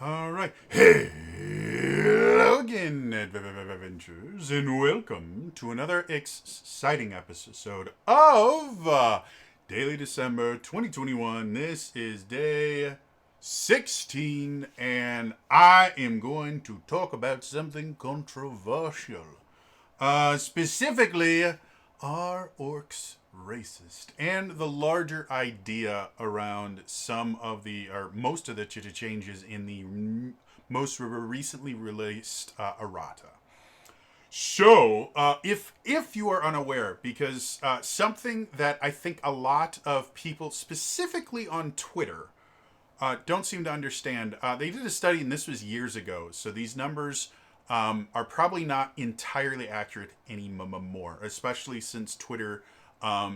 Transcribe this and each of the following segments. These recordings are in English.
All right. Hello again, adventures, and welcome to another exciting episode of Daily December 2021. This is day 16, and I am going to talk about something controversial. Specifically, are orcs racist? And the larger idea around some of the, or most of the changes in the most recently released errata. So, if you are unaware, because something that I think a lot of people, specifically on Twitter, don't seem to understand. They did a study, and this was years ago, so these numbers are probably not entirely accurate anymore, especially since Twitter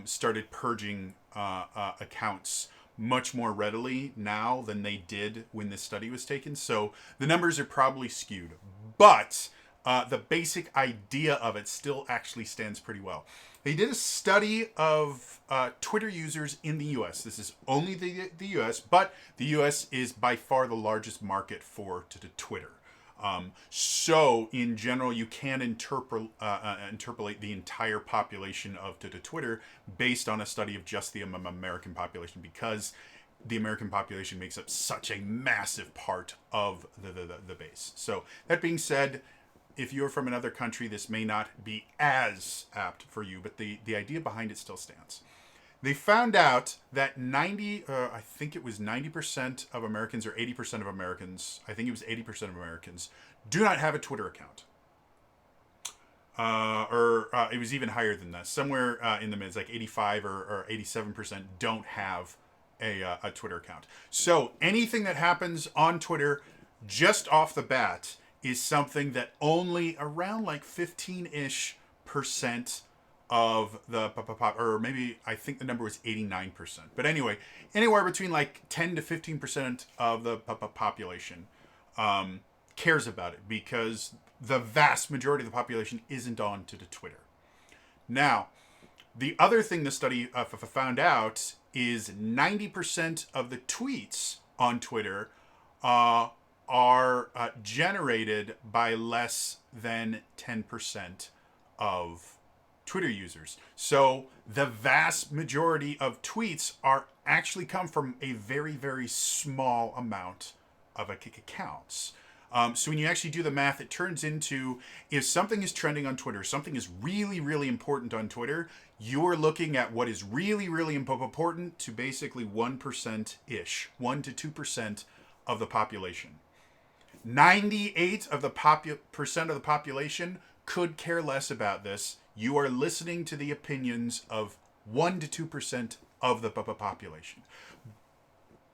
started purging accounts much more readily now than they did when this study was taken. So the numbers are probably skewed. But the basic idea of it still actually stands pretty well. They did a study of Twitter users in the US. This is only the US, but the US is by far the largest market for Twitter. So, in general, you can interpolate the entire population of Twitter based on a study of just the American population, because the American population makes up such a massive part of the base. So, that being said, if you're from another country, this may not be as apt for you, but the idea behind it still stands. They found out that I think it was 90% of Americans, or 80% of Americans, I think it was 80% of Americans, do not have a Twitter account. Or it was even higher than that. Somewhere in the mids, like 85 or 87% don't have a Twitter account. So anything that happens on Twitter just off the bat is something that only around like 15-ish percent of the or maybe I think the number was 89%. But anyway, anywhere between like 10 to 15% of the population cares about it, because the vast majority of the population isn't on to the Twitter. Now, the other thing the study found out is 90% of the tweets on Twitter are generated by less than 10% of Twitter users. So the vast majority of tweets are actually come from a very, very small amount of accounts. So when you actually do the math, it turns into, if something is trending on Twitter, something is really, really important on Twitter, you're looking at what is really, really important to basically 1%-ish, 1 to 2% of the population. 98 of the percent of the population could care less about this. You are listening to the opinions of 1 to 2% of the population.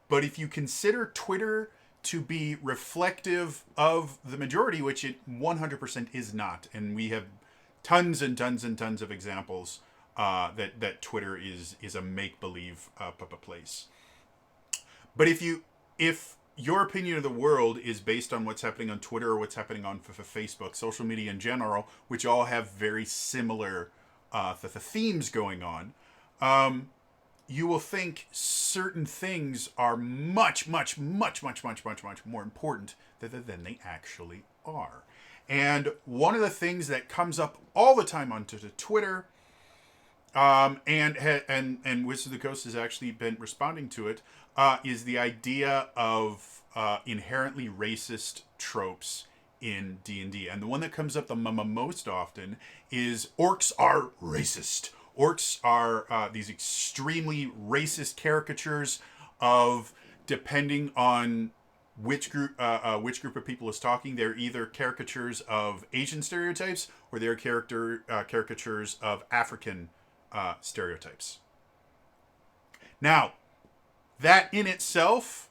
But if you consider Twitter to be reflective of the majority, which it 100% is not, and we have tons and tons and tons of examples that Twitter is a make-believe place. But if your opinion of the world is based on what's happening on Twitter or what's happening on Facebook, social media in general, which all have very similar themes going on, you will think certain things are much, much, much, much, much, much, much more important than they actually are. And one of the things that comes up all the time on Twitter, and Wizards of the Coast has actually been responding to it, is the idea of inherently racist tropes in D&D. And the one that comes up the most often is orcs are racist. Orcs are these extremely racist caricatures of, depending on which group of people is talking, they're either caricatures of Asian stereotypes or they're caricatures of African stereotypes. Now, that in itself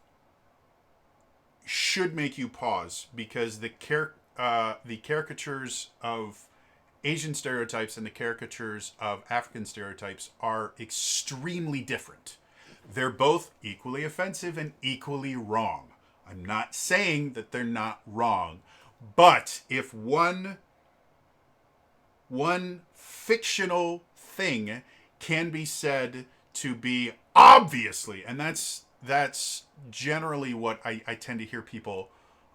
should make you pause, because the caricatures of Asian stereotypes and the caricatures of African stereotypes are extremely different. They're both equally offensive and equally wrong. I'm not saying that they're not wrong, but if one fictional thing can be said to be obviously, and that's generally what I tend to hear people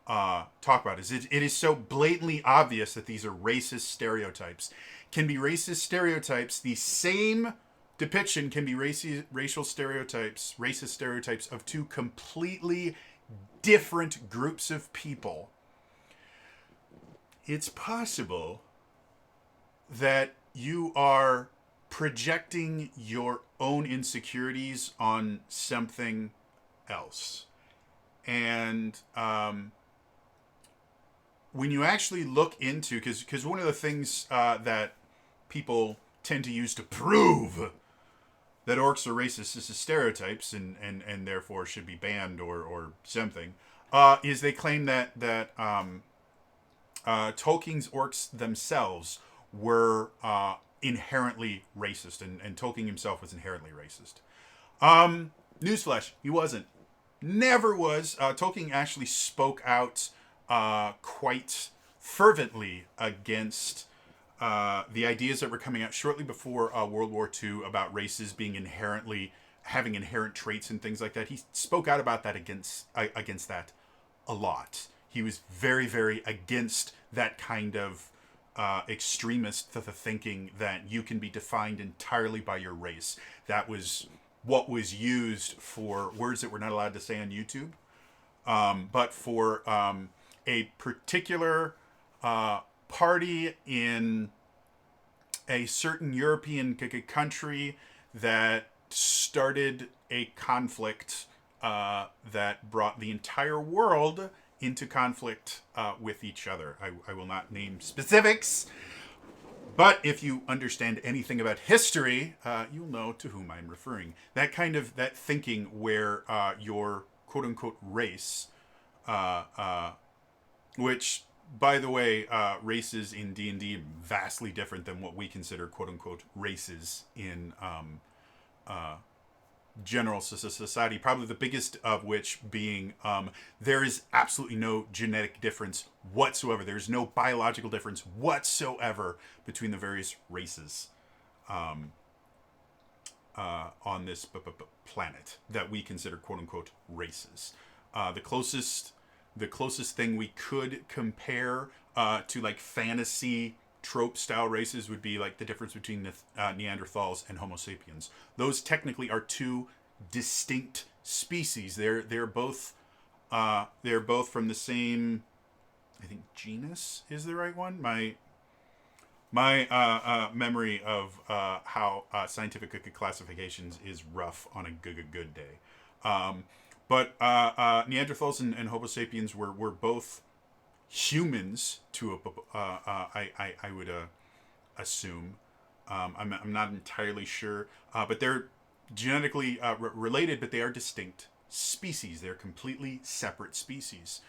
talk about is it is so blatantly obvious that these are racist stereotypes. Can be racist stereotypes. The same depiction can be racial stereotypes, racist stereotypes of two completely different groups of people. It's possible that you are projecting your own insecurities on something else. And when you actually look into, because one of the things that people tend to use to prove that orcs are racist is stereotypes and therefore should be banned or something, is they claim that Tolkien's orcs themselves were inherently racist, and Tolkien himself was inherently racist. Newsflash, he wasn't. Never was. Tolkien actually spoke out quite fervently against the ideas that were coming out shortly before World War II about races being inherently having inherent traits and things like that. He spoke out about that against that a lot. He was very, very against that kind of extremist thinking that you can be defined entirely by your race. That was what was used for words that we're not allowed to say on YouTube, but for a particular party in a certain European country that started a conflict that brought the entire world into conflict with each other. I will not name specifics, but if you understand anything about history, you'll know to whom I'm referring. That kind of that thinking where your quote unquote race, which by the way, races in D&D vastly different than what we consider quote unquote races in general society, probably the biggest of which being there is absolutely no genetic difference whatsoever. There's no biological difference whatsoever between the various races on this planet that we consider quote unquote races. The closest thing we could compare to like fantasy trope style races would be like the difference between the Neanderthals and Homo sapiens. Those technically are two distinct species. They're both from the same, I think genus is the right one. My memory of how scientific classifications is rough on a good day. But Neanderthals and Homo sapiens were both humans to I would assume. I'm not entirely sure, but they're genetically related, but they are distinct species. They're completely separate species.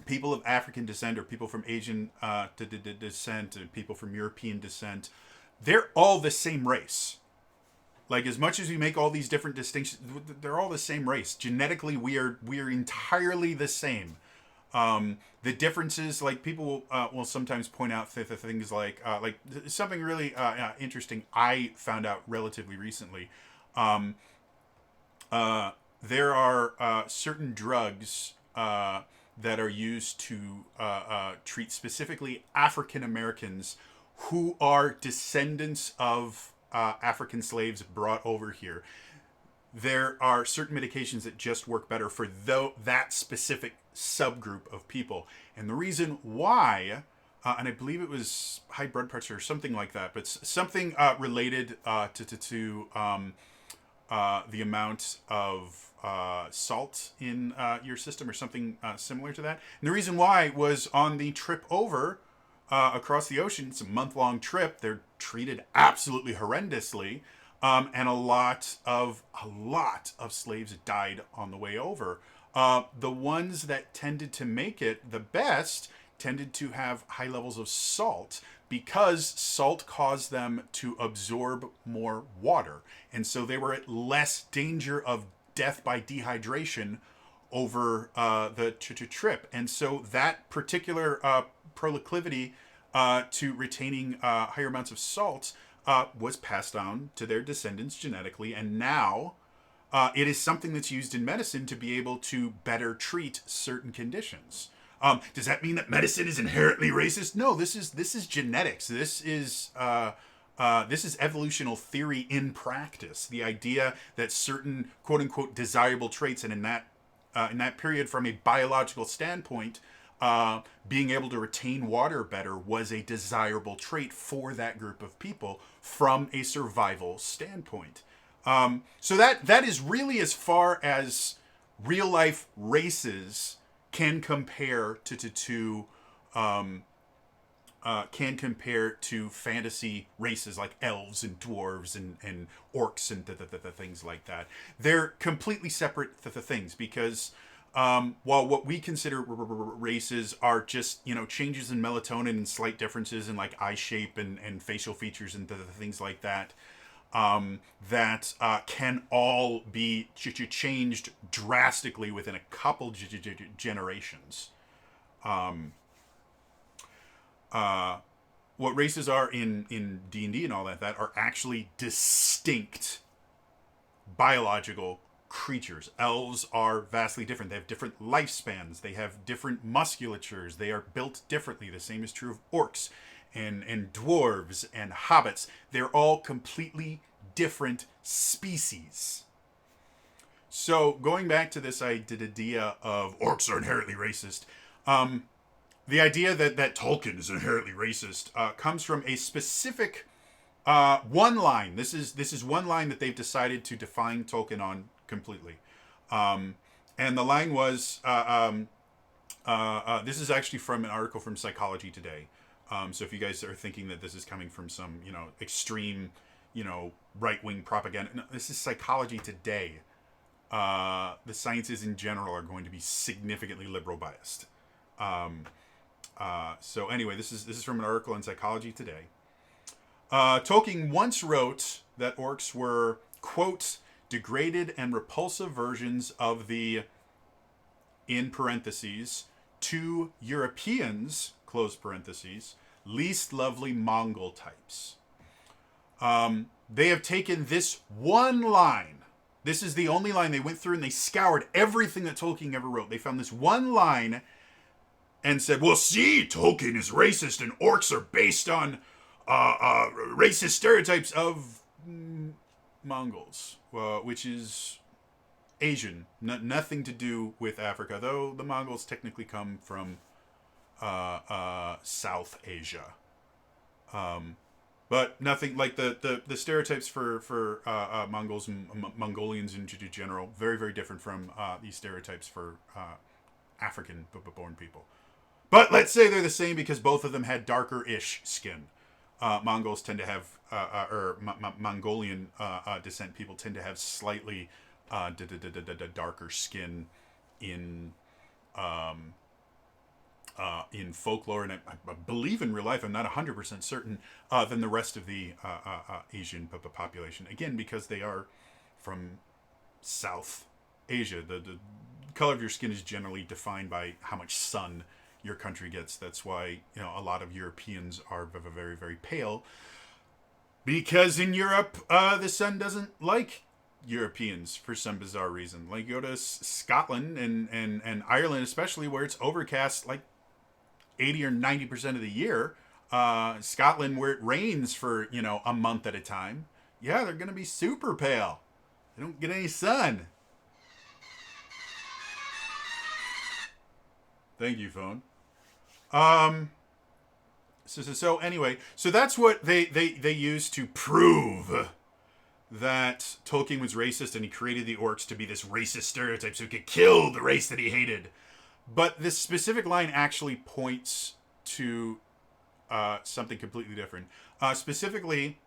People of African descent, or people from Asian descent, and people from European descent, they're all the same race. Like, as much as we make all these different distinctions, they're all the same race. Genetically, we are entirely the same. The differences, like people will sometimes point out things like something really interesting I found out relatively recently. There are certain drugs that are used to treat specifically African Americans who are descendants of African slaves brought over here. There are certain medications that just work better for that specific subgroup of people. And the reason why, and I believe it was high blood pressure or something like that, but something related to the amount of salt in your system or something similar to that. And the reason why was on the trip over across the ocean. It's a month-long trip. They're treated absolutely horrendously. And a lot of slaves died on the way over. The ones that tended to make it the best tended to have high levels of salt, because salt caused them to absorb more water. And so they were at less danger of death by dehydration over the trip. And so that particular proclivity to retaining higher amounts of salt was passed on to their descendants genetically, and now it is something that's used in medicine to be able to better treat certain conditions. Does that mean that medicine is inherently racist? No, this is genetics. This is evolutional theory in practice. The idea that certain quote unquote desirable traits, and in that period, from a biological standpoint, being able to retain water better was a desirable trait for that group of people from a survival standpoint. So that is really as far as real life races can compare to fantasy races like elves and dwarves and orcs and things like that. They're completely separate things because while what we consider races are just changes in melatonin and slight differences in like eye shape and facial features and things like that, that can all be changed drastically within a couple generations. What races are in D&D and all that are actually distinct biological creatures. Elves are vastly different. They have different lifespans. They have different musculatures. They are built differently. The same is true of orcs and dwarves and hobbits. They're all completely different species. So going back to this idea of orcs are inherently racist, the idea that Tolkien is inherently racist comes from a specific one line. This is one line that they've decided to define Tolkien on completely, and the line was this is actually from an article from Psychology Today. So if you guys are thinking that this is coming from some extreme right wing propaganda, no, this is Psychology Today. The sciences in general are going to be significantly liberal biased. So anyway, this is from an article in Psychology Today. Tolkien once wrote that orcs were, quote, degraded and repulsive versions of the, in parentheses, to Europeans, close parentheses, least lovely Mongol types. They have taken this one line. This is the only line they went through, and they scoured everything that Tolkien ever wrote. They found this one line and said, well, see, Tolkien is racist and orcs are based on racist stereotypes of Mongols, which is Asian. Nothing to do with Africa, though the Mongols technically come from South Asia. But nothing like the stereotypes for Mongols and Mongolians in general, very, very different from these stereotypes for African-born people. But let's say they're the same because both of them had darker-ish skin. Mongols tend to have, Mongolian descent people tend to have slightly darker skin in folklore, and I believe in real life, I'm not 100% certain, than the rest of the Asian population. Again, because they are from South Asia. The color of your skin is generally defined by how much sun your country gets. That's why a lot of Europeans are very, very pale, because in Europe the sun doesn't like Europeans for some bizarre reason. Like, go to Scotland and Ireland especially, where it's overcast like 80 or 90% of the year. Scotland, where it rains for a month at a time, yeah, they're gonna be super pale. They don't get any sun. Thank you, phone. So anyway, so that's what they used to prove that Tolkien was racist, and he created the orcs to be this racist stereotype so he could kill the race that he hated. But this specific line actually points to something completely different. Specifically,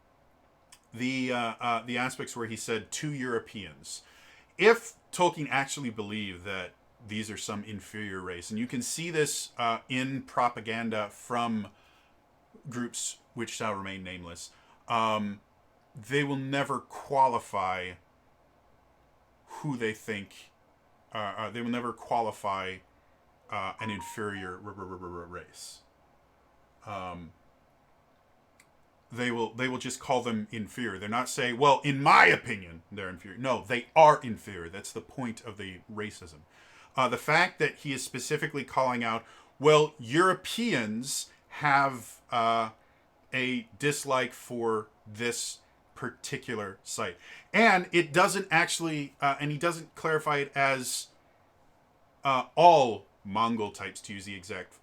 the aspects where he said to Europeans. If Tolkien actually believed that these are some inferior race, and you can see this in propaganda from groups which shall remain nameless, they will never qualify who they think. They will never qualify an inferior race. they will just call them inferior. They're not saying, well, in my opinion, they're inferior. No, they are inferior. That's the point of the racism. The fact that he is specifically calling out, well, Europeans have a dislike for this particular site, and it doesn't actually, and he doesn't clarify it as all Mongol types, to use the exact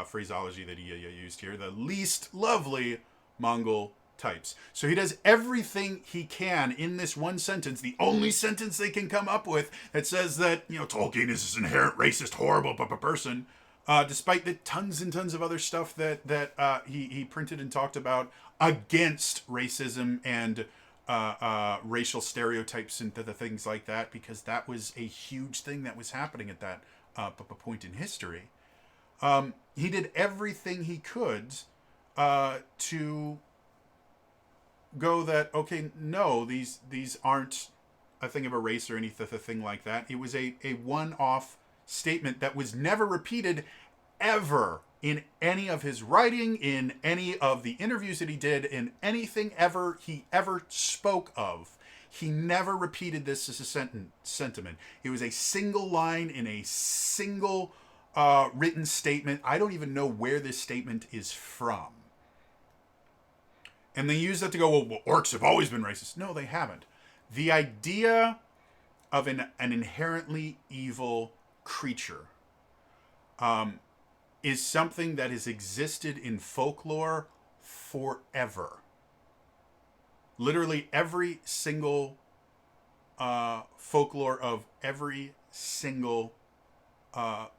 phraseology that he used here, the least lovely Mongol types. So he does everything he can in this one sentence, the only sentence they can come up with, that says that, Tolkien is this inherent racist, horrible person, despite the tons and tons of other stuff that he printed and talked about against racism and racial stereotypes and the things like that, because that was a huge thing that was happening at that point in history. He did everything he could to go that, okay, no, these aren't a thing of a race or anything like that. It was a one-off statement that was never repeated ever in any of his writing, in any of the interviews that he did, in anything he ever spoke of. He never repeated this as a sentiment. It was a single line in a single written statement. I don't even know where this statement is from. And they use that to go, well, orcs have always been racist. No, they haven't. The idea of an inherently evil creature is something that has existed in folklore forever. Literally every single folklore of every single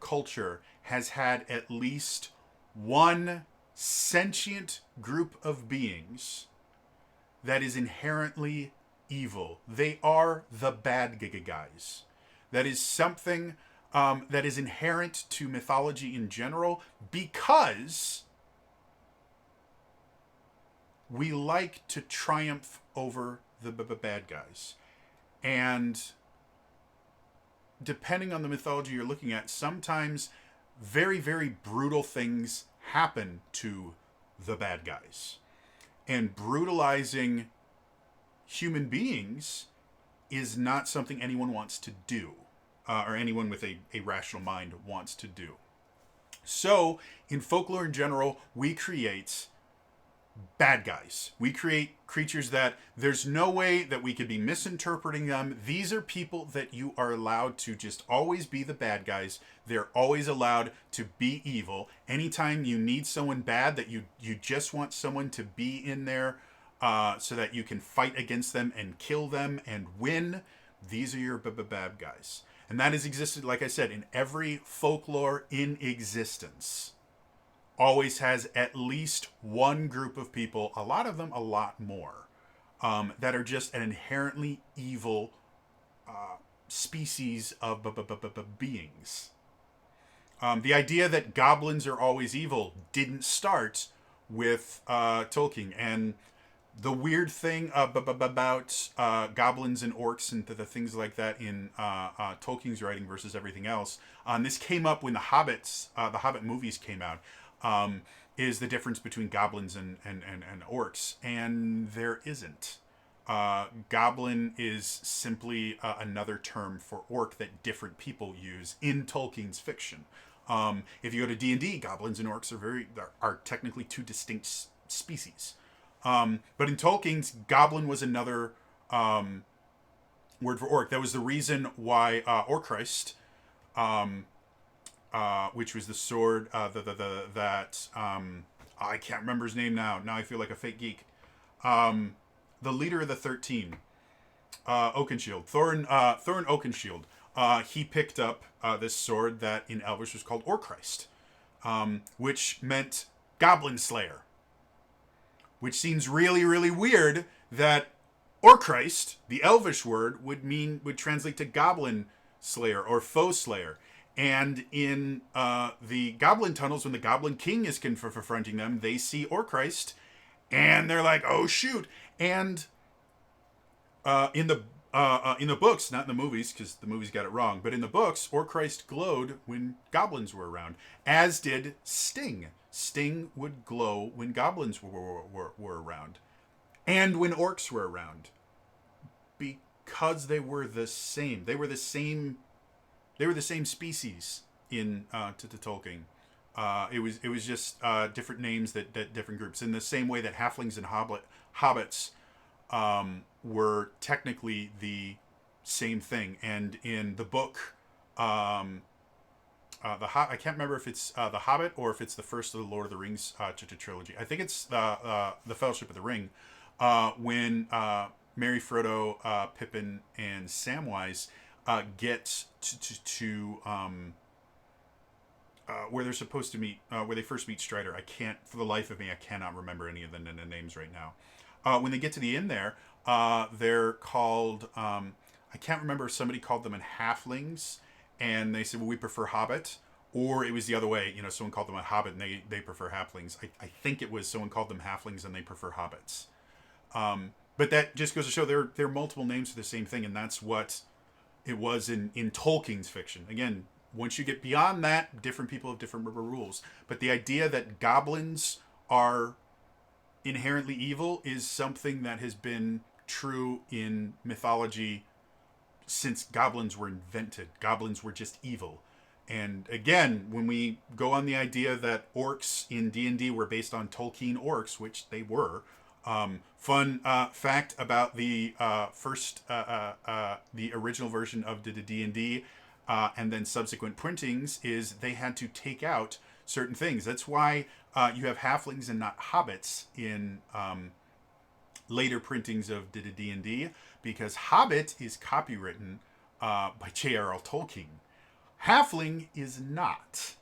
culture has had at least one sentient group of beings that is inherently evil. They are the bad guys. That is something that is inherent to mythology in general, because we like to triumph over the bad guys. And depending on the mythology you're looking at, sometimes very, very brutal things happen to the bad guys. And brutalizing human beings is not something anyone wants to do, or anyone with a rational mind wants to do. So, in folklore in general, we create bad guys. We create creatures that there's no way that we could be misinterpreting them. These are people that you are allowed to just always be the bad guys. They're always allowed to be evil. Anytime you need someone bad, that you just want someone to be in there so that you can fight against them and kill them and win, these are your bad guys. And that has existed, like I said, in every folklore in existence. Always has at least one group of people, a lot of them a lot more, that are just an inherently evil species of beings. The idea that goblins are always evil didn't start with Tolkien. And the weird thing about goblins and orcs and the things like that in Tolkien's writing versus everything else, this came up when the Hobbit movies came out. Is the difference between goblins and orcs, and there isn't. Goblin is simply another term for orc that different people use in Tolkien's fiction. If you go to D&D, goblins and orcs are technically two distinct species. But in Tolkien's, goblin was another word for orc. That was the reason why Orcrist, which was the sword that I can't remember his name now. Now I feel like a fake geek. The leader of the 13, Oakenshield, Thorin Oakenshield. He picked up this sword that in Elvish was called Orcrist, which meant Goblin Slayer. Which seems really, really weird that Orcrist, the Elvish word, would translate to Goblin Slayer or Foe Slayer. And in the Goblin tunnels, when the Goblin King is confronting them, they see Orcrist, and they're like, "Oh shoot!" And in the books, not in the movies, because the movies got it wrong, but in the books, Orcrist glowed when goblins were around, as did Sting. Sting would glow when goblins were around. and when orcs were around, because they were the same. They were the same. They were the same species in to Tolkien. It was just different names that different groups. In the same way that halflings and hobbits were technically the same thing. And in the book, I can't remember if it's the Hobbit or if it's the first of the Lord of the Rings trilogy. I think it's the Fellowship of the Ring, when Merry, Frodo, Pippin, and Samwise get to where they're supposed to meet, where they first meet Strider. For the life of me, I cannot remember any of the names right now. When they get to the inn there, they're called, I can't remember if somebody called them in halflings, and they said, well, we prefer Hobbit. Or it was the other way, someone called them a Hobbit and they prefer halflings. I think it was someone called them halflings and they prefer hobbits. But that just goes to show there are multiple names for the same thing, and that's what it was in Tolkien's fiction. Again, once you get beyond that, different people have different rules. But the idea that goblins are inherently evil is something that has been true in mythology since goblins were invented. Goblins were just evil. And again, when we go on the idea that orcs in D&D were based on Tolkien orcs, which they were, fun fact about the the original version of the D&D and then subsequent printings is they had to take out certain things. That's why you have halflings and not hobbits in later printings of the D&D, because Hobbit is copywritten by J.R.R. Tolkien. Halfling is not.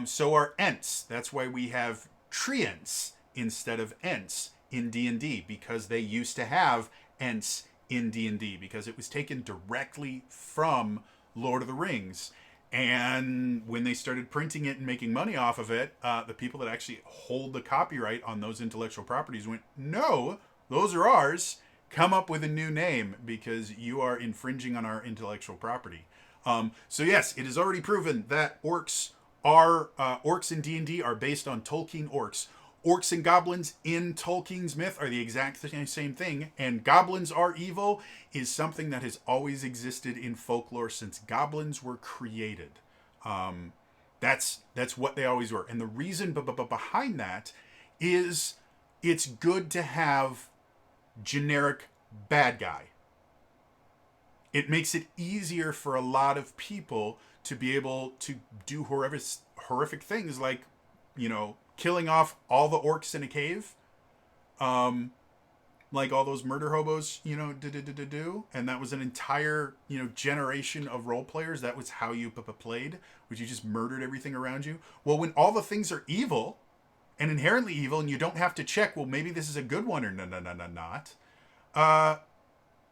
So are Ents. That's why we have Treants instead of Ents in D&D, because they used to have Ents in D&D, because it was taken directly from Lord of the Rings. And when they started printing it and making money off of it, the people that actually hold the copyright on those intellectual properties went, no, those are ours. Come up with a new name because you are infringing on our intellectual property. So yes, it is already proven that orcs in D&D are based on Tolkien orcs. Orcs and goblins in Tolkien's myth are the exact same thing, and goblins are evil is something that has always existed in folklore since goblins were created. That's what they always were. And the reason behind that is it's good to have generic bad guy. It makes it easier for a lot of people to be able to do horrific things like, killing off all the orcs in a cave. Like all those murder hobos, do. And that was an entire, generation of role players. That was how you played, was you just murdered everything around you. Well, when all the things are evil and inherently evil and you don't have to check, well, maybe this is a good one or not,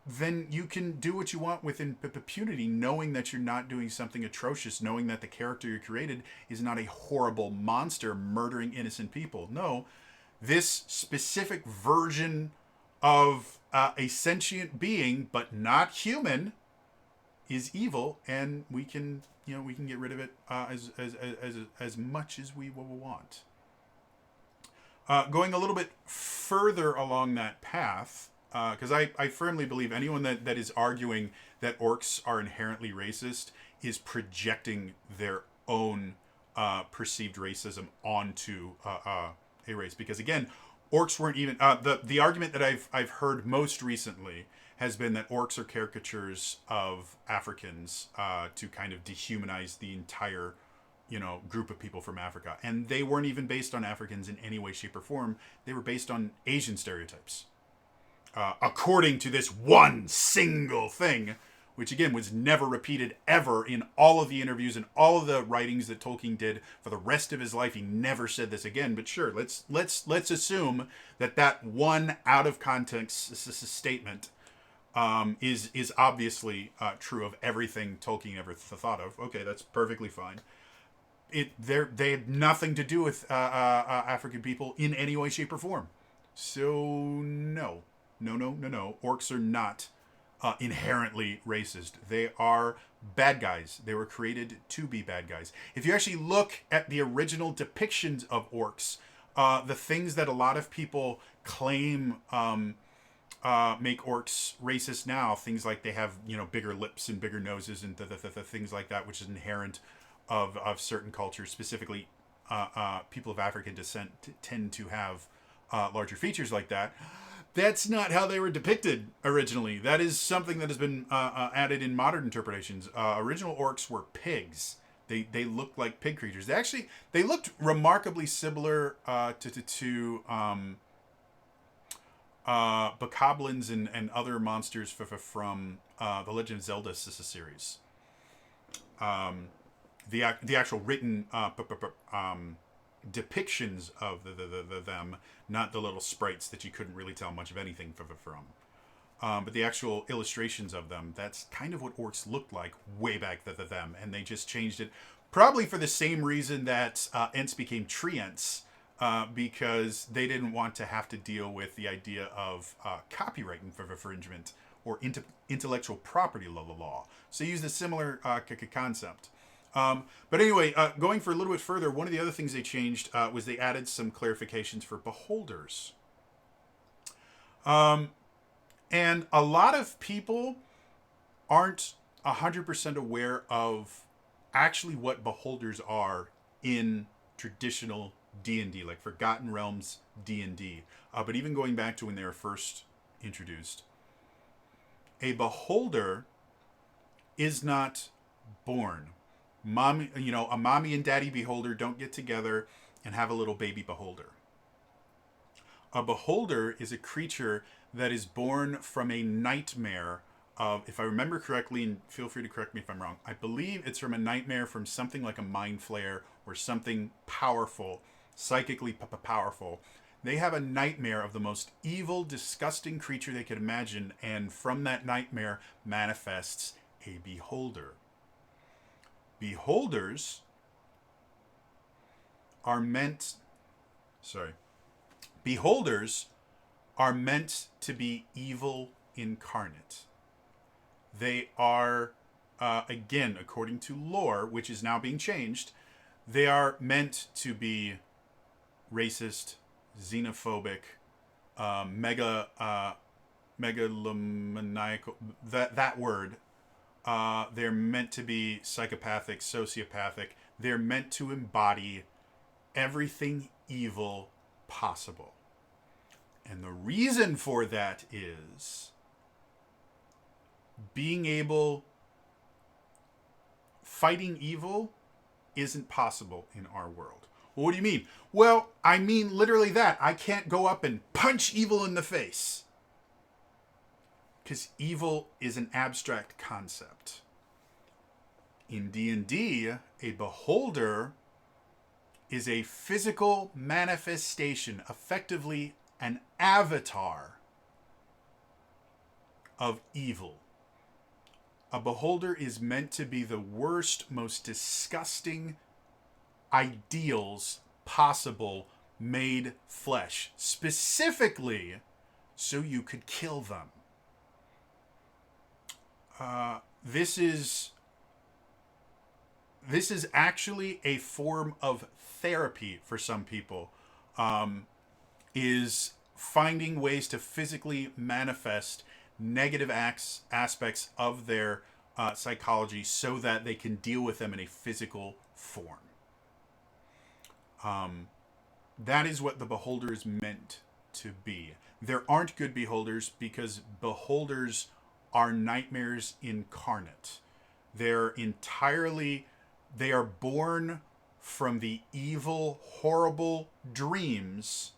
then you can do what you want with impunity, knowing that you're not doing something atrocious, knowing that the character you created is not a horrible monster murdering innocent people. No, this specific version of a sentient being, but not human, is evil, and we can get rid of it as much as we want. Going a little bit further along that path, because I firmly believe anyone that is arguing that orcs are inherently racist is projecting their own perceived racism onto a race. Because again, orcs weren't even the argument that I've heard most recently has been that orcs are caricatures of Africans to kind of dehumanize the entire group of people from Africa. And they weren't even based on Africans in any way, shape, or form. They were based on Asian stereotypes. According to this one single thing, which again was never repeated ever in all of the interviews and all of the writings that Tolkien did for the rest of his life. He never said this again. But sure, let's assume that one out of context statement is obviously true of everything Tolkien ever thought of. Okay, that's perfectly fine. They had nothing to do with African people in any way, shape, or form. So no. Orcs are not inherently racist. They are bad guys. They were created to be bad guys. If you actually look at the original depictions of orcs, the things that a lot of people claim make orcs racist now. Things like they have, bigger lips and bigger noses and things like that, which is inherent of certain cultures, specifically people of African descent tend to have larger features like that. That's not how they were depicted originally. That is something that has been added in modern interpretations. Original orcs were pigs. They looked like pig creatures. They looked remarkably similar to bokoblins and other monsters from the Legend of Zelda series. The actual written depictions of them, not the little sprites that you couldn't really tell much of anything from. But the actual illustrations of them, that's kind of what orcs looked like way back them, and they just changed it, probably for the same reason that Ents became tree Ents, because they didn't want to have to deal with the idea of copyright infringement or intellectual property law. So they used a similar concept. But anyway, going for a little bit further, one of the other things they changed was they added some clarifications for beholders. And a lot of people aren't 100% aware of actually what beholders are in traditional D&D, like Forgotten Realms D&D. But even going back to when they were first introduced, a beholder is not born. A mommy and daddy beholder don't get together and have a little baby beholder. A beholder is a creature that is born from a nightmare of, if I remember correctly, and feel free to correct me if I'm wrong, I believe it's from a nightmare from something like a mind flare or something powerful, psychically powerful. They have a nightmare of the most evil, disgusting creature they could imagine, and from that nightmare manifests a beholder. Beholders are meant to be evil incarnate. They are, again, according to lore, which is now being changed, they are meant to be racist, xenophobic, megalomaniacal, that word. They're meant to be psychopathic, sociopathic. They're meant to embody everything evil possible. And the reason for that is fighting evil isn't possible in our world. Well, what do you mean? Well, I mean literally that. I can't go up and punch evil in the face. Because evil is an abstract concept. In D&D, a beholder is a physical manifestation, effectively an avatar of evil. A beholder is meant to be the worst, most disgusting ideals possible made flesh, specifically so you could kill them. This is actually a form of therapy for some people, is finding ways to physically manifest negative aspects of their psychology so that they can deal with them in a physical form. That is what the beholder is meant to be. There aren't good beholders because beholders are nightmares incarnate. They are born from the evil, horrible dreams,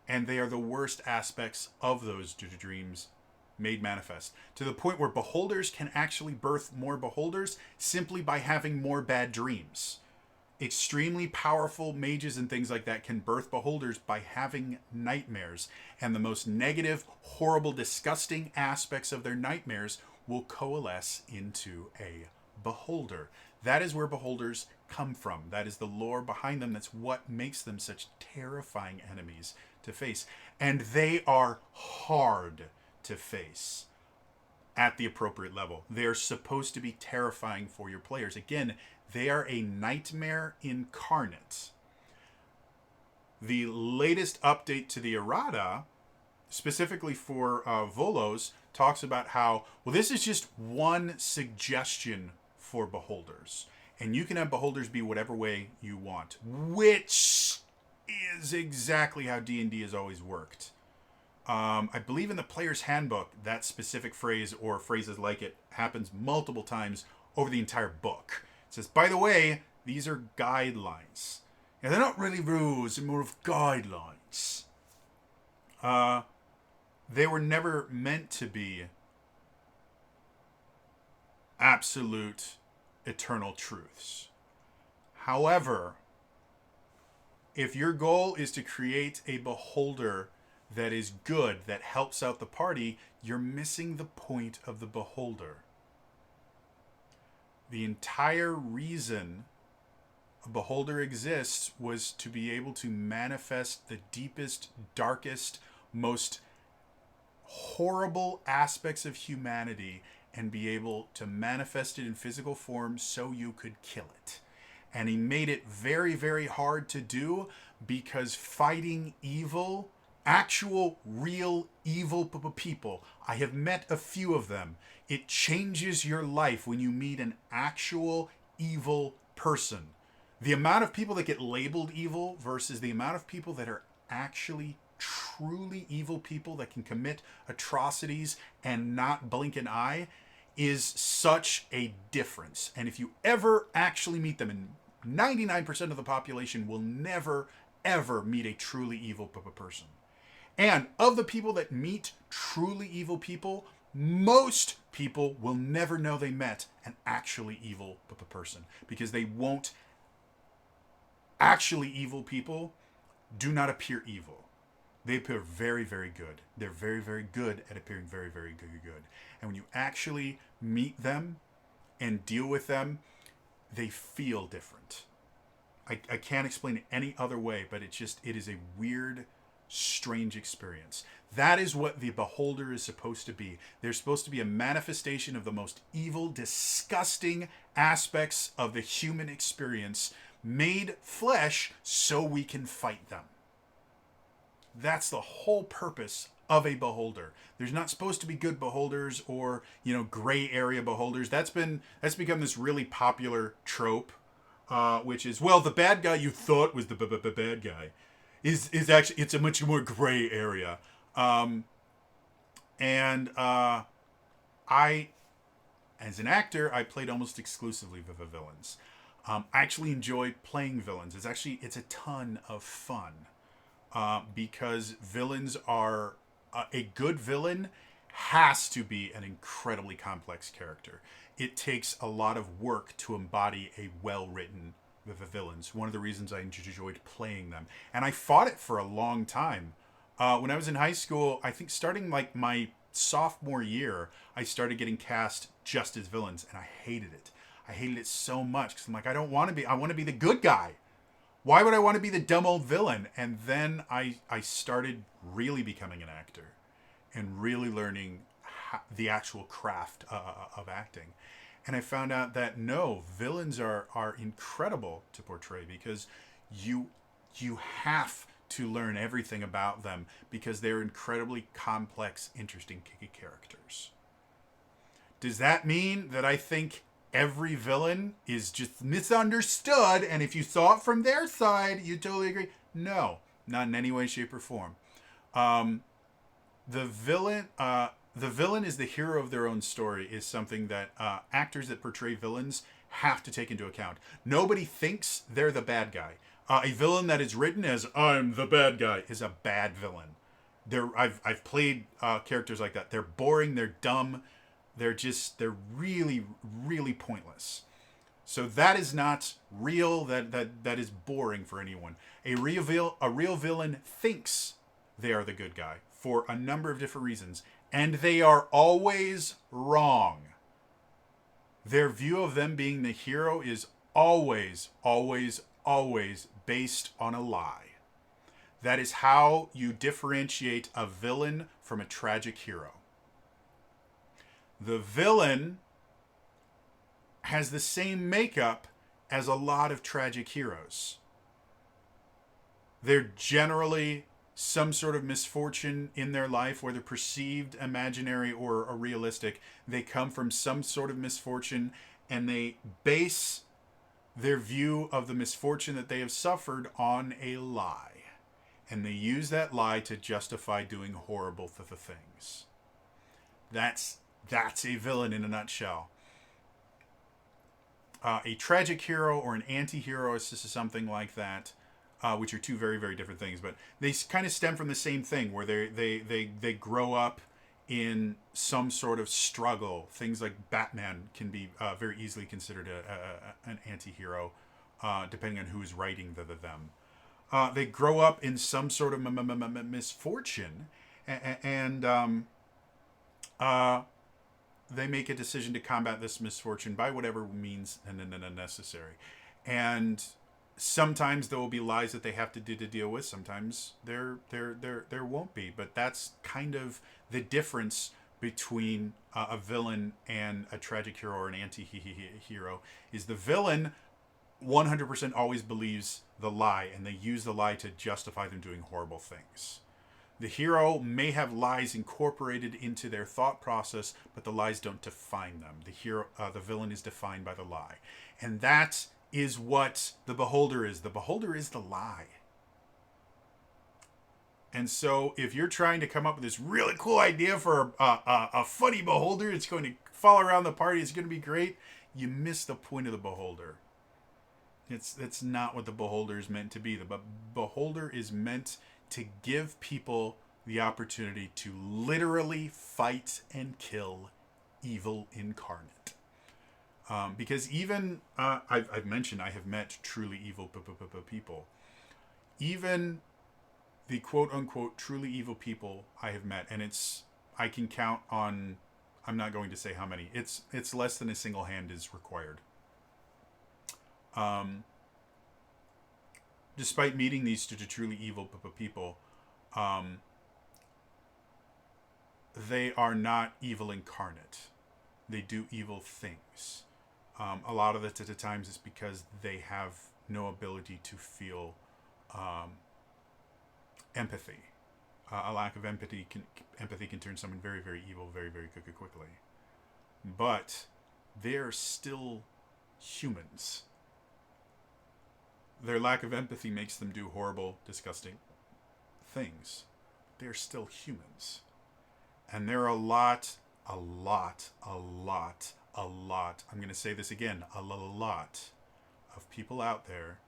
and they are the worst aspects of those dreams made manifest, to the point where beholders can actually birth more beholders simply by having more bad dreams. Extremely powerful mages and things like that can birth beholders by having nightmares, and the most negative, horrible, disgusting aspects of their nightmares will coalesce into a beholder. That is where beholders come from. That is the lore behind them. That's what makes them such terrifying enemies to face. And they are hard to face at the appropriate level. They are supposed to be terrifying for your players. Again, they are a nightmare incarnate. the latest update to the errata, specifically for Volos, talks about how, well, this is just one suggestion for beholders. And you can have beholders be whatever way you want, which is exactly how D&D has always worked. I believe in the player's handbook, that specific phrase or phrases like it happens multiple times over the entire book. It says, by the way, these are guidelines. And they're not really rules, they're more of guidelines. They were never meant to be absolute eternal truths. However, if your goal is to create a beholder that is good, that helps out the party, you're missing the point of the beholder. The entire reason a beholder exists was to be able to manifest the deepest, darkest, most horrible aspects of humanity and be able to manifest it in physical form so you could kill it. And he made it very, very hard to do because fighting evil, actual, real evil people, I have met a few of them. It changes your life when you meet an actual evil person. The amount of people that get labeled evil versus the amount of people that are actually truly evil people that can commit atrocities and not blink an eye is such a difference. And if you ever actually meet them, and 99% of the population will never, ever meet a truly evil person. And of the people that meet truly evil people, most people will never know they met an actually evil person because they won't. Actually evil people do not appear evil. They appear very, very good. They're very, very good at appearing very, very good. And when you actually meet them and deal with them, they feel different. I can't explain it any other way, but it is a weird, strange experience. That is what the beholder is supposed to be. They're supposed to be a manifestation of the most evil, disgusting aspects of the human experience made flesh so we can fight them. That's the whole purpose of a beholder. There's not supposed to be good beholders or, gray area beholders. That's become this really popular trope, which is, well, the bad guy you thought was the bad guy is actually, it's a much more gray area. I, as an actor, I played almost exclusively the villains. I actually enjoy playing villains. It's a ton of fun. Because villains are... a good villain has to be an incredibly complex character. It takes a lot of work to embody a well-written villains. One of the reasons I enjoyed playing them. And I fought it for a long time. When I was in high school, I think starting like my sophomore year, I started getting cast just as villains, and I hated it. I hated it so much because I'm like, I want to be the good guy. Why would I want to be the dumb old villain? And then I started really becoming an actor and really learning the actual craft of acting. And I found out that no, villains are incredible to portray because you have to learn everything about them because they're incredibly complex, interesting, kicky characters. Does that mean that I think every villain is just misunderstood, and if you saw it from their side, you totally agree? No, not in any way, shape, or form. The villain is the hero of their own story is something that actors that portray villains have to take into account. Nobody thinks they're the bad guy. A villain that is written as "I'm the bad guy" is a bad villain. I've played characters like that. They're boring. They're dumb. They're really, really pointless. So that is not real. That is boring for anyone. A real villain thinks they are the good guy for a number of different reasons, and they are always wrong. Their view of them being the hero is always, always, always based on a lie. That is how you differentiate a villain from a tragic hero. The villain has the same makeup as a lot of tragic heroes. They're generally some sort of misfortune in their life, whether perceived, imaginary, or realistic. They come from some sort of misfortune, and they base their view of the misfortune that they have suffered on a lie. And they use that lie to justify doing horrible things. That's a villain in a nutshell. A tragic hero or an anti-hero is just something like that, which are two very, very different things. But they kind of stem from the same thing, where they grow up in some sort of struggle. Things like Batman can be very easily considered an anti-hero, depending on who's writing them. They grow up in some sort of misfortune, and they make a decision to combat this misfortune by whatever means necessary. And sometimes there will be lies that they have to deal with. Sometimes there won't be. But that's kind of the difference between a villain and a tragic hero or an anti-hero. Is the villain 100% always believes the lie, and they use the lie to justify them doing horrible things. The hero may have lies incorporated into their thought process, but the lies don't define them. The villain is defined by the lie. And that is what the beholder is. The beholder is the lie. And so if you're trying to come up with this really cool idea for a funny beholder, it's going to follow around the party, it's going to be great, you miss the point of the beholder. It's not what the beholder is meant to be. The beholder is meant to give people the opportunity to literally fight and kill evil incarnate. Because even, I've mentioned I have met truly evil people. Even the quote-unquote truly evil people I have met, and I can count on, I'm not going to say how many, it's less than a single hand is required. Despite meeting these truly evil people, they are not evil incarnate. They do evil things. A lot of the times it's because they have no ability to feel empathy. A lack of empathy can turn someone very, very evil very, very quickly. But they're still humans. Their lack of empathy makes them do horrible, disgusting things. They're still humans. And there are a lot, I'm going to say this again, a lot of people out there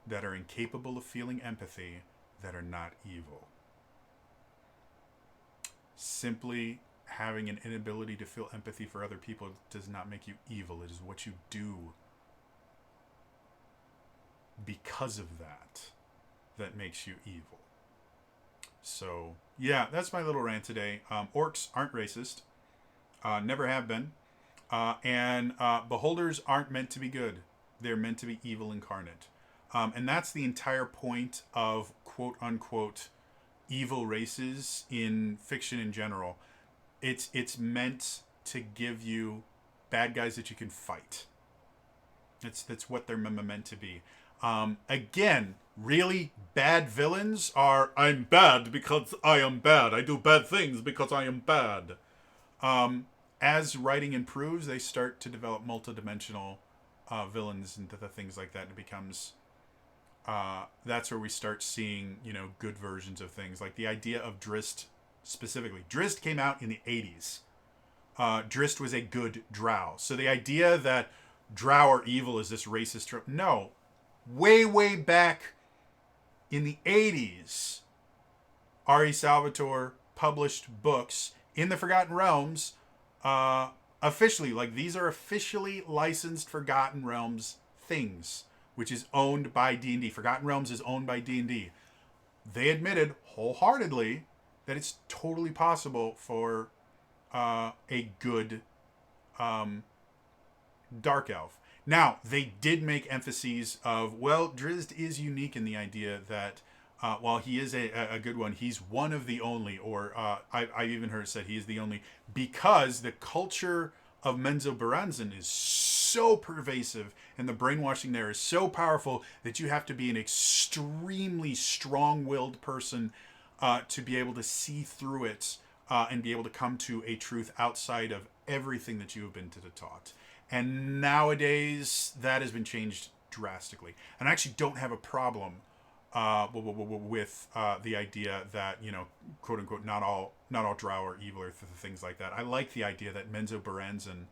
that are incapable of feeling empathy that are not evil. Simply having an inability to feel empathy for other people does not make you evil. It is what you do because of that makes you evil. So, yeah, that's my little rant today. Orcs aren't racist. Never have been. And beholders aren't meant to be good. They're meant to be evil incarnate. And that's the entire point of quote-unquote evil races in fiction in general. It's meant to give you bad guys that you can fight. That's what they're meant to be. Again, really bad villains are, I'm bad because I am bad. I do bad things because I am bad. As writing improves, they start to develop multidimensional villains and things like that. And it becomes, that's where we start seeing, good versions of things. Like the idea of Drizzt specifically. Drizzt came out in the 80s. Drizzt was a good drow. So the idea that drow are evil is this racist trope. No. Way back in the 80s, R.E. Salvatore published books in the Forgotten Realms, officially. Like, these are officially licensed Forgotten Realms things, which is owned by D&D. Forgotten Realms is owned by D&D. They admitted wholeheartedly that it's totally possible for a good dark elf. Now, they did make emphases of, well, Drizzt is unique in the idea that while he is a good one, he's one of the only, or I've even heard it said he is the only, because the culture of Menzoberranzan is so pervasive and the brainwashing there is so powerful that you have to be an extremely strong-willed person to be able to see through it and be able to come to a truth outside of everything that you have been taught. And nowadays, that has been changed drastically. And I actually don't have a problem with the idea that, you know, quote unquote, not all drow are evil or things like that. I like the idea that Menzoberranzan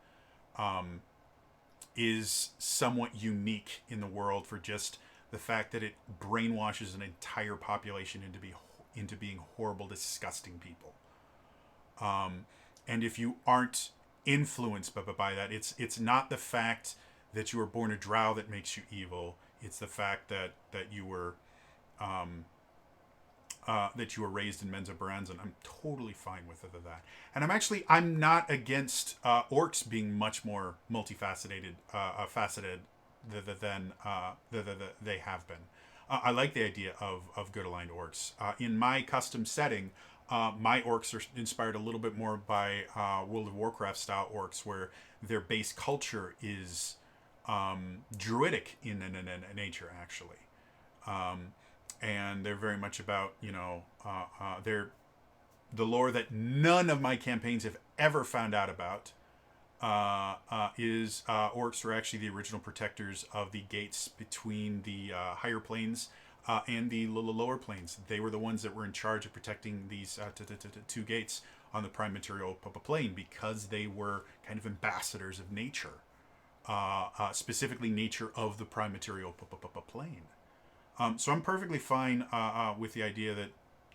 is somewhat unique in the world for just the fact that it brainwashes an entire population into being horrible, disgusting people. And if you aren't influenced by that, it's not the fact that you were born a drow that makes you evil. It's the fact that you were raised in Menzoberranzan. I'm totally fine with that. And I'm not against orcs being much more multifaceted than they have been. I like the idea of good aligned orcs. In my custom setting, my orcs are inspired a little bit more by World of Warcraft style orcs, where their base culture is druidic in nature, actually. And they're very much about, you know, they're the lore that none of my campaigns have ever found out about is orcs were actually the original protectors of the gates between the higher planes and the lower planes. They were the ones that were in charge of protecting these two gates on the prime material plane, because they were kind of ambassadors of nature, specifically nature of the prime material plane. So I'm perfectly fine with the idea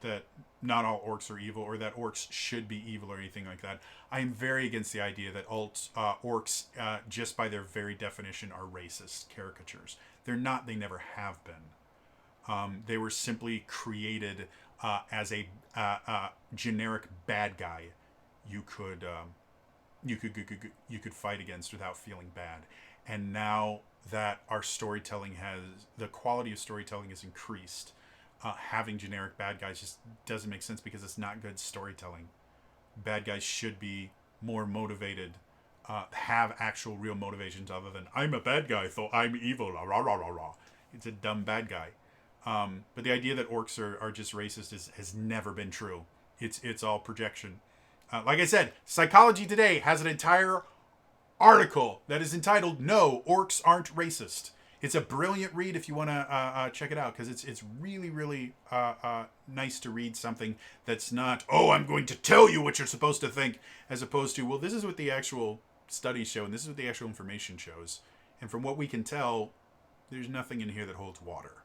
that not all orcs are evil, or that orcs should be evil, or anything like that. I am very against the idea that orcs, just by their very definition, are racist caricatures. They're not. They never have been. They were simply created as a generic bad guy you could fight against without feeling bad. And now that our storytelling the quality of storytelling has increased, having generic bad guys just doesn't make sense, because it's not good storytelling. Bad guys should be more motivated, have actual real motivations other than, I'm a bad guy, so I'm evil, rah, rah, rah, rah. It's a dumb bad guy. But the idea that orcs are just racist has never been true. It's all projection. Like I said, Psychology Today has an entire article that is entitled "No, Orcs Aren't Racist." It's a brilliant read if you want to check it out, because it's really, really nice to read something that's not, oh, I'm going to tell you what you're supposed to think, as opposed to, well, this is what the actual studies show, and this is what the actual information shows. And from what we can tell, there's nothing in here that holds water.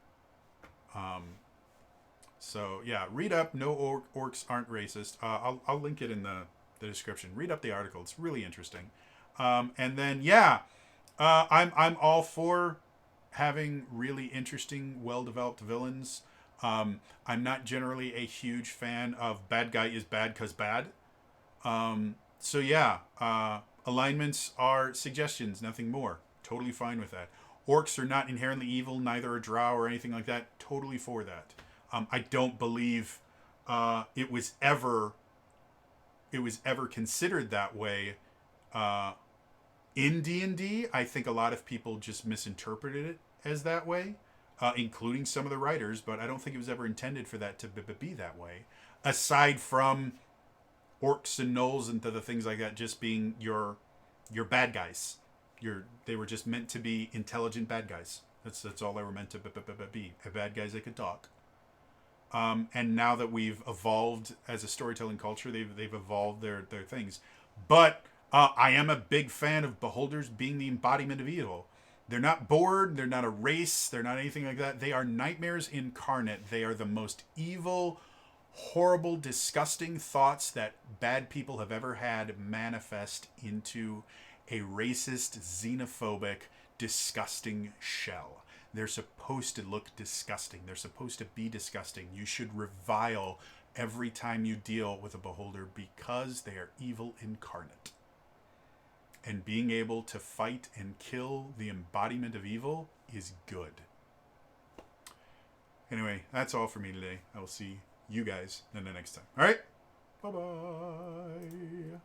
So, yeah, read up No Orcs Aren't Racist. I'll link it in the description. Read up the article. It's really interesting. And then, yeah, I'm all for having really interesting, well-developed villains. I'm not generally a huge fan of bad guy is bad 'cause bad. So yeah, alignments are suggestions, nothing more. Totally fine with that. Orcs are not inherently evil, neither are drow or anything like that. Totally for that. I don't believe it was ever considered that way in D&D. I think a lot of people just misinterpreted it as that way, including some of the writers, but I don't think it was ever intended for that to be that way. Aside from orcs and gnolls and the things like that just being your bad guys. They were just meant to be intelligent bad guys. That's all they were meant to be. Bad guys that could talk. And now that we've evolved as a storytelling culture, they've evolved their things. But I am a big fan of beholders being the embodiment of evil. They're not bored. They're not a race. They're not anything like that. They are nightmares incarnate. They are the most evil, horrible, disgusting thoughts that bad people have ever had manifest into a racist, xenophobic, disgusting shell. They're supposed to look disgusting. They're supposed to be disgusting. You should revile every time you deal with a beholder, because they are evil incarnate. And being able to fight and kill the embodiment of evil is good. Anyway, that's all for me today. I will see you guys in the next time. All right? Bye-bye.